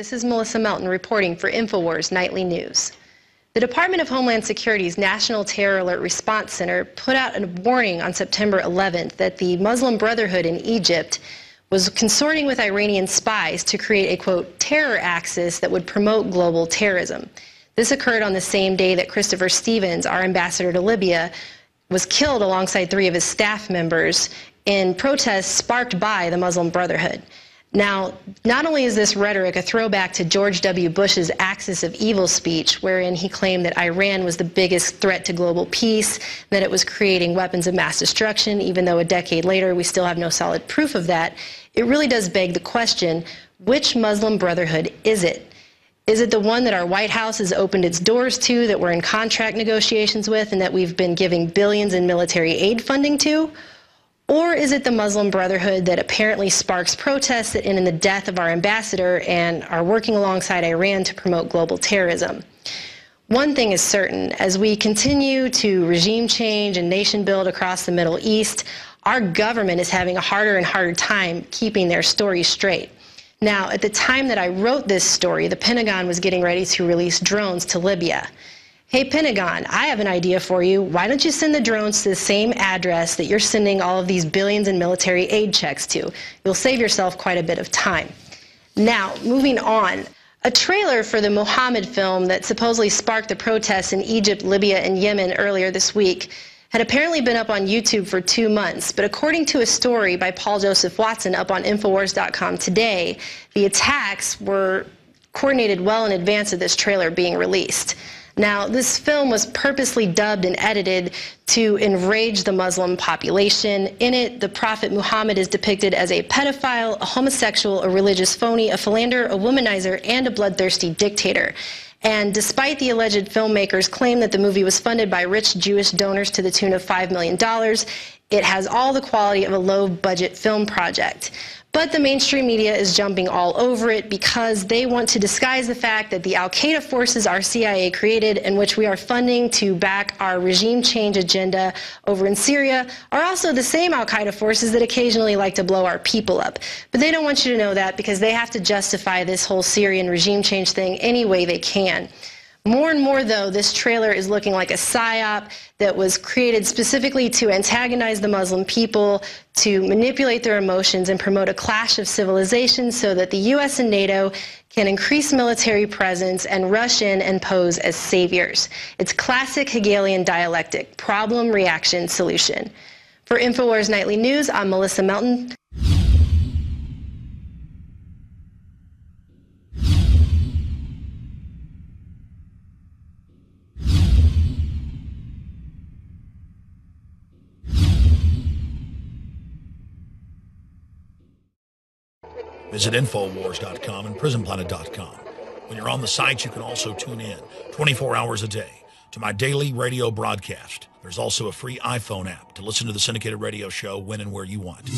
This is Melissa Melton reporting for INFOWARS Nightly News. The Department of Homeland Security's National Terror Alert Response Center put out a warning on September 11th that the Muslim Brotherhood in Egypt was consorting with Iranian spies to create a, quote, terror axis that would promote global terrorism. This occurred on the same day that Christopher Stevens, our ambassador to Libya, was killed alongside 3 of his staff members in protests sparked by the Muslim Brotherhood. Now, not only is this rhetoric a throwback to George W. Bush's Axis of Evil speech, wherein he claimed that Iran was the biggest threat to global peace, that it was creating weapons of mass destruction, even though a decade later we still have no solid proof of that, it really does beg the question, which Muslim Brotherhood is it? Is it the one that our White House has opened its doors to, that we're in contract negotiations with, and that we've been giving billions in military aid funding to? Or is it the Muslim Brotherhood that apparently sparks protests that end in the death of our ambassador and are working alongside Iran to promote global terrorism? One thing is certain, as we continue to regime change and nation build across the Middle East, our government is having a harder and harder time keeping their story straight. Now, at the time that I wrote this story, the Pentagon was getting ready to release drones to Libya. Hey, Pentagon, I have an idea for you. Why don't you send the drones to the same address that you're sending all of these billions in military aid checks to? You'll save yourself quite a bit of time. Now, moving on. A trailer for the Mohammed film that supposedly sparked the protests in Egypt, Libya, and Yemen earlier this week had apparently been up on YouTube for 2 months, but according to a story by Paul Joseph Watson up on Infowars.com today, the attacks were coordinated well in advance of this trailer being released. Now, this film was purposely dubbed and edited to enrage the Muslim population. In it, the Prophet Muhammad is depicted as a pedophile, a homosexual, a religious phony, a philanderer, a womanizer, and a bloodthirsty dictator. And despite the alleged filmmakers' claim that the movie was funded by rich Jewish donors to the tune of $5 million, it has all the quality of a low-budget film project. But the mainstream media is jumping all over it because they want to disguise the fact that the al-Qaeda forces our CIA created, and which we are funding to back our regime change agenda over in Syria, are also the same al-Qaeda forces that occasionally like to blow our people up. But they don't want you to know that because they have to justify this whole Syrian regime change thing any way they can. More and more, though, this trailer is looking like a psyop that was created specifically to antagonize the Muslim people, to manipulate their emotions, and promote a clash of civilizations so that the U.S. and NATO can increase military presence and rush in and pose as saviors. It's classic Hegelian dialectic, problem, reaction, solution. For INFOWARS Nightly News, I'm Melissa Melton. Visit INFOWARS.com and PrisonPlanet.com. When you're on the site, you can also tune in 24 hours a day to my daily radio broadcast. There's also a free iPhone app to listen to the syndicated radio show when and where you want.